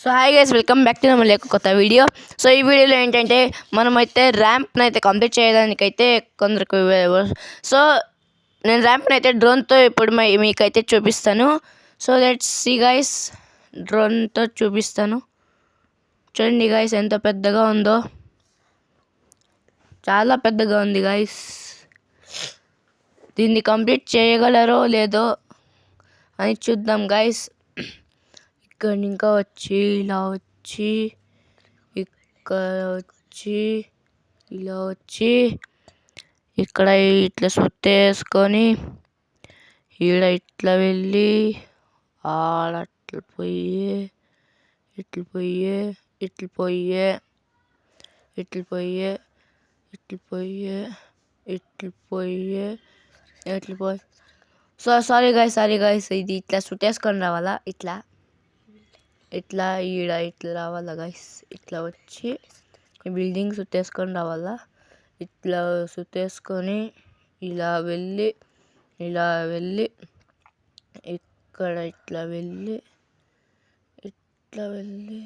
So hi guys, welcome back to మళ్ళీ ఒక కొత్త వీడియో. సో ఈ వీడియోలో ఏంటంటే మనమైతే ర్యాంప్ని అయితే కంప్లీట్ చేయడానికైతే కొందరికి సో నేను ర్యాంప్ని అయితే డ్రోన్తో ఇప్పుడు మీకైతే చూపిస్తాను. సో లెట్స్ సీ గైస్, డ్రోన్తో చూపిస్తాను. చూడండి గైస్ ఎంత పెద్దగా ఉందో, చాలా పెద్దగా ఉంది గైస్. దీన్ని కంప్లీట్ చేయగలరో లేదో అని చూద్దాం గైస్. ఇక్కడ ఇంకా వచ్చి ఇలా వచ్చి ఇక్కడ వచ్చి ఇలా వచ్చి ఇక్కడ ఇట్లా సుత్తేసుకొని ఈడ ఇట్లా వెళ్ళి ఆడ అట్లా పోయి ఇట్లా పోయి ఇట్లా పోయి ఇట్లా పోయి ఇట్లా పోయి ఇట్లా పోయి ఇట్లా పోయి సారీ గైస్ ఇది ఇట్లా సుట్టేసుకొని రావాలా, ఇట్లా ఇట్లా ఈడ ఇట్లా రావాలా గైస్. ఇట్లా వచ్చి ఈ బిల్డింగ్ సుట్టేసుకొని రావాలా. ఇట్లా సుట్టేసుకొని ఇలా వెళ్ళి ఇక్కడ ఇట్లా వెళ్ళి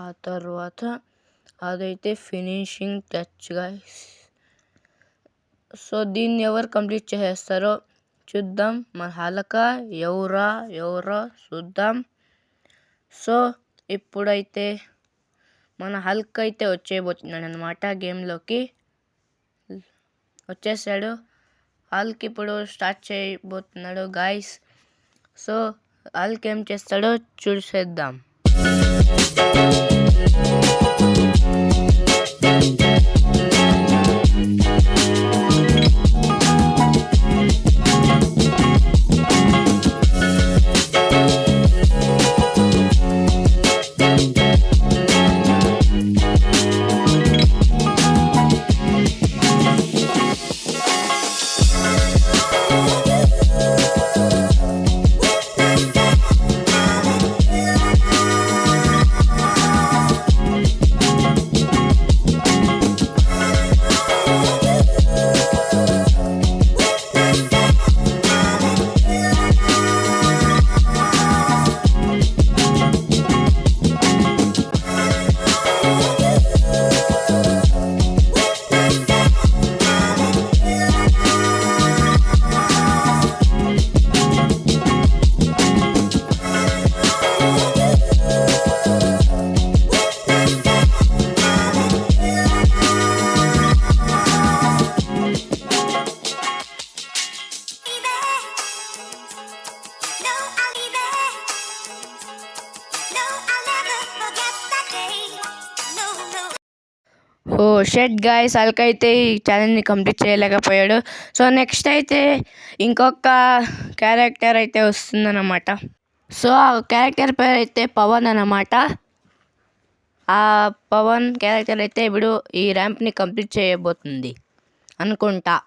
ఆ తర్వాత అదైతే ఫినిషింగ్ టచ్ గైస్. సో దీన్ని ఎవరు కంప్లీట్ చేసేస్తారో చూద్దాం. మన హలక ఎవరో చూద్దాం. సో ఇప్పుడైతే మన హల్క్ అయితే వచ్చేయబోతున్నాడు అనమాట. గేమ్లోకి వచ్చేసాడు హల్క్. ఇప్పుడు స్టార్ట్ చేయబోతున్నాడు గాయస్. సో హల్క్ ఏం చేస్తాడో చూసేద్దాం. ఓ షెట్ గాయ్స్, హల్క్ అయితే ఈ ఛాలెంజ్ని కంప్లీట్ చేయలేకపోయాడు. సో నెక్స్ట్ అయితే ఇంకొక క్యారెక్టర్ అయితే వస్తుందన్నమాట. సో ఆ క్యారెక్టర్ పేరు అయితే పవన్ అన్నమాట. ఆ పవన్ క్యారెక్టర్ అయితే ఇప్పుడు ఈ ర్యాంప్ని కంప్లీట్ చేయబోతుంది అనుకుంటా.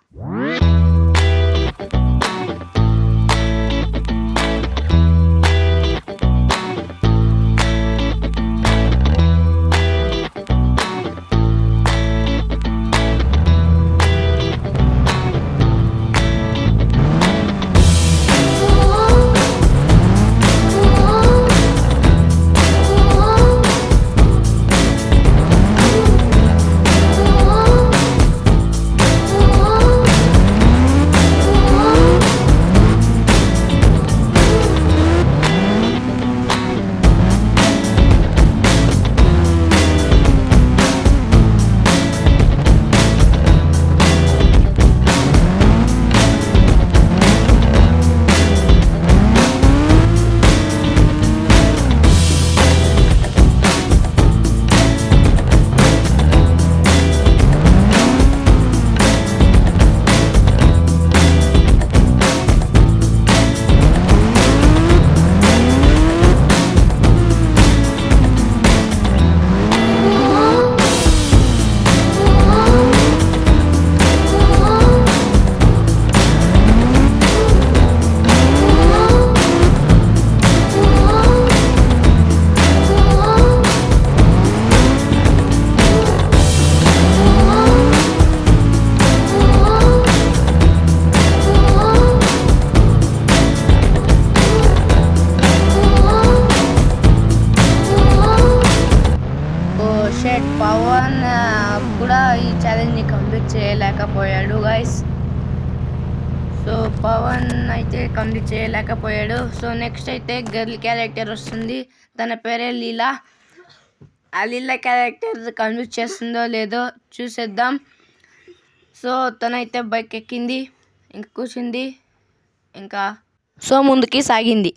చేయలేకపోయాడు గైస్. సో పవన్ అయితే కంప్లీట్ చేయలేకపోయాడు. సో నెక్స్ట్ అయితే గర్ల్ క్యారెక్టర్ వస్తుంది, తన పేరే లీలా. ఆ లీలా క్యారెక్టర్ కంప్లీట్ చేస్తుందో లేదో చూసేద్దాం. సో తనైతే బైక్ ఎక్కింది, ఇంక కూర్చుంది, ఇంకా సో ముందుకి సాగింది.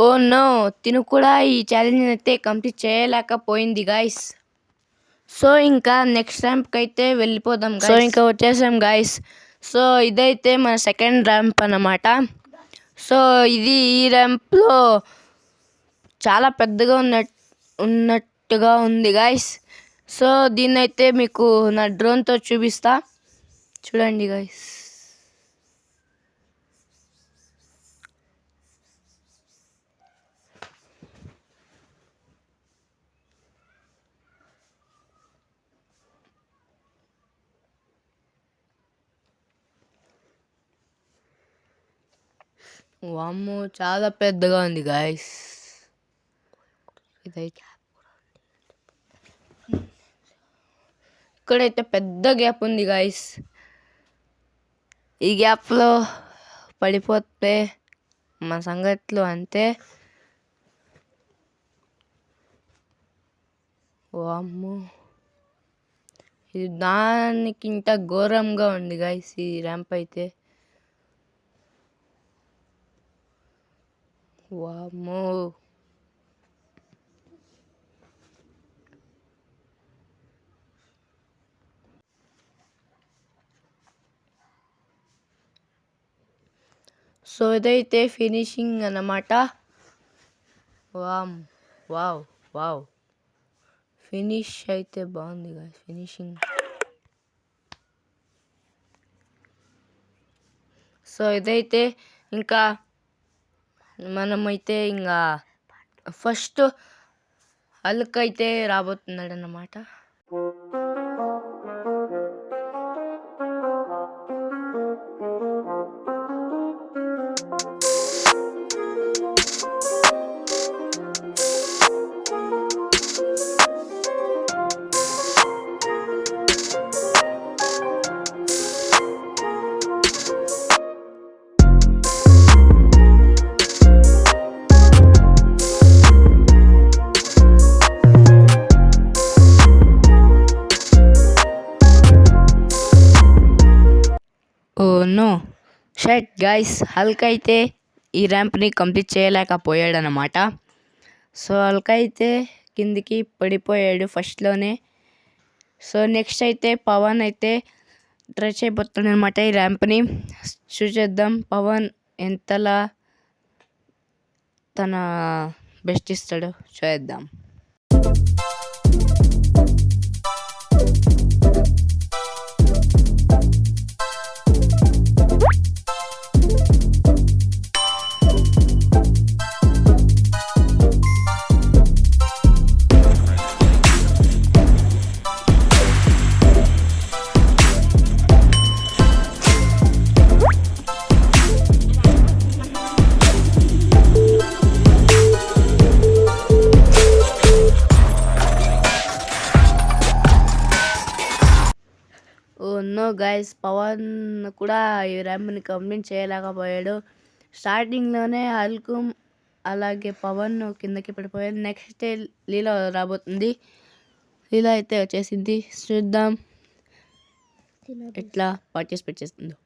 ఓ నో, తిను కూడా ఈ ఛాలెంజ్ అయితే కంప్లీట్ చేయలేకపోయింది గైస్. సో ఇంకా నెక్స్ట్ ర్యాంప్కి అయితే వెళ్ళిపోదాం. సో ఇంకా వచ్చేసాం గైస్. సో ఇదైతే మన సెకండ్ ర్యాంప్ అన్నమాట. సో ఇది ఈ ర్యాంప్లో చాలా పెద్దగా ఉన్నట్టుగా ఉంది గైస్. సో దీన్నైతే మీకు నా డ్రోన్తో చూపిస్తా, చూడండి గైస్. వామ్మో, చాలా పెద్దగా ఉంది గాయస్. ఇదైతే ఇక్కడైతే పెద్ద గ్యాప్ ఉంది గాయస్. ఈ గ్యాప్లో పడిపోతే మన సంగతిలో అంతే. వామ్మో, ఇది దానికి ఇంత ఘోరంగా ఉంది గాయస్ ఈ ర్యాంప్ అయితే. వామ్మో, సో ఇదైతే ఫినిషింగ్ అన్నమాట. వావ్ వావ్, ఫినిష్ అయితే బాగుంది గాయస్, ఫినిషింగ్. సో ఇదైతే ఇంకా మనమైతే ఇంకా ఫస్ట్ హల్క్ అయితే రాబోతున్నాడు అన్నమాట. Oh no shut guys, Hulk అయితే ఈ ర్యాంప్ని కంప్లీట్ చేయలేకపోయాడు అన్నమాట. సో హల్క్ అయితే కిందికి పడిపోయాడు ఫస్ట్లోనే. సో నెక్స్ట్ అయితే పవన్ అయితే ట్రై చేయబోతున్నాడు అనమాట ఈ ర్యాంప్ని. చూసేద్దాం పవన్ ఎంతలా తన బెస్ట్ ఇస్తాడో చూద్దాం. ఓ నో గైస్, పవన్ కూడా ఈ ర్యాంప్ని కంప్లీట్ చేయలేకపోయాడు. స్టార్టింగ్లోనే హల్క్ అలాగే పవన్ కిందకి పడిపోయాడు. నెక్స్ట్ లీలా రాబోతుంది. లీలా అయితే వచ్చేసింది, చూద్దాం ఎట్లా పార్టిసిపేట్ చేస్తుందో.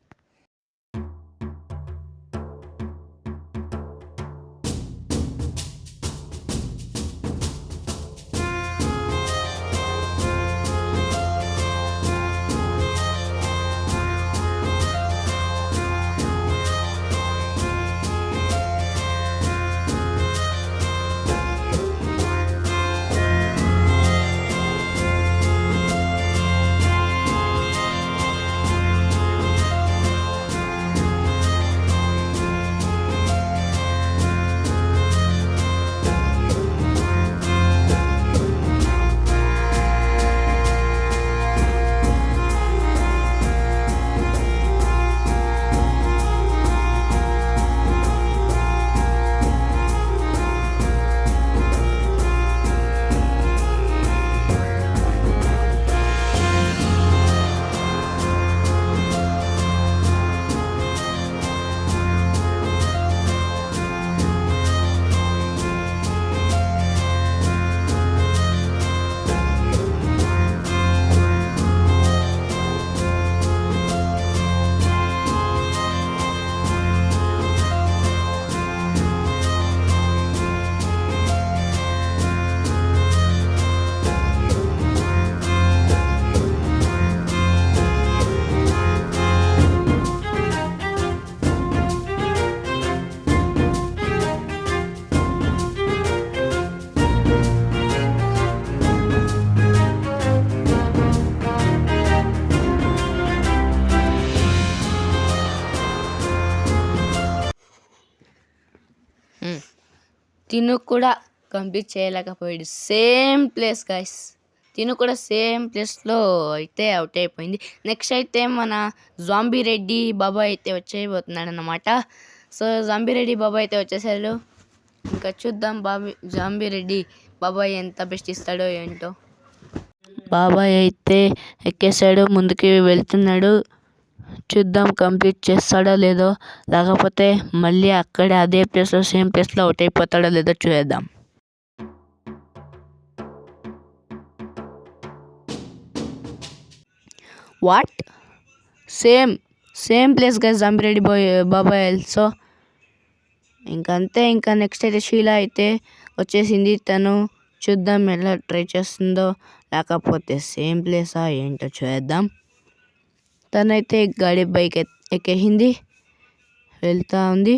తిను కూడా కంప్లీట్ చేయలేకపోయాడు. సేమ్ ప్లేస్ గైస్, తిను కూడా సేమ్ ప్లేస్లో అయితే అవుట్ అయిపోయింది. నెక్స్ట్ అయితే మన జాంబీ రెడ్డి బాబాయ్ అయితే వచ్చేయబోతున్నాడు అన్నమాట. సో జాంబీ రెడ్డి బాబాయ్ అయితే వచ్చేసాడు. ఇంకా చూద్దాం జాంబీ రెడ్డి బాబాయ్ ఎంత బెస్ట్ ఇస్తాడో ఏంటో. బాబాయ్ అయితే ఎక్కేసాడు, ముందుకి వెళ్తున్నాడు. చూద్దాం కంప్లీట్ చేస్తాడో లేదో, లేకపోతే మళ్ళీ అక్కడే అదే ప్లేస్లో సేమ్ ప్లేస్లో అవుట్ అయిపోతాడో లేదో చూద్దాం. What, same place guys, Zombie Reddy బాబాయ్ ఆల్సో. ఇంకంతే. ఇంకా నెక్స్ట్ అయితే షీలా అయితే వచ్చేసింది. తను చూద్దాం ఎలా ట్రై చేస్తుందో, లేకపోతే సేమ్ ప్లేసా ఏంటో చూద్దాం. తనైతే గాడి బైక్ ఎక్కేసింది, వెళ్తా ఉంది.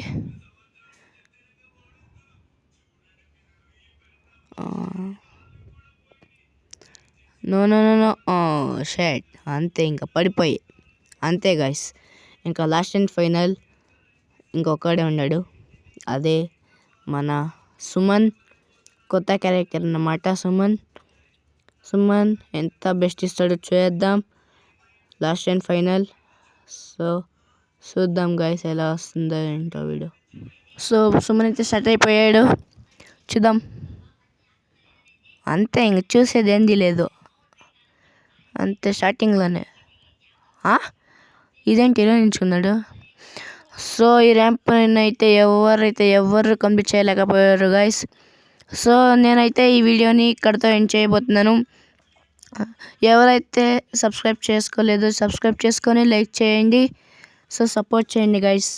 No no no no shirt, అంతే ఇంకా పడిపోయి అంతే గైస్. ఇంకా లాస్ట్ అండ్ ఫైనల్ ఇంకొకడే ఉన్నాడు, అదే మన సుమన్, కొత్త క్యారెక్టర్ అన్నమాట. సుమన్ ఎంత బెస్ట్ ఇస్తాడో చూద్దాం. Last and final. సో చూద్దాం గైస్ ఎలా వస్తుందో ఏంటో వీడియో. సో సుమన్ అయితే సెట్ అయిపోయాడు, చూద్దాం. అంతే, ఇంక చూసేది ఏంది లేదు, అంతే. స్టార్టింగ్లోనే ఇదేంటి ఇలా నిల్చున్నాడు. సో ఈ ర్యాంప్ అయితే ఎవరు కంప్లీట్ చేయలేకపోయారు గైస్. సో నేనైతే ఈ వీడియోని ఇక్కడితో ఎండ్ చేయబోతున్నాను. ఎవరైతే సబ్స్క్రైబ్ చేసుకోలేదో సబ్స్క్రైబ్ చేసుకొని లైక్ చేయండి. సో సపోర్ట్ చేయండి గైస్.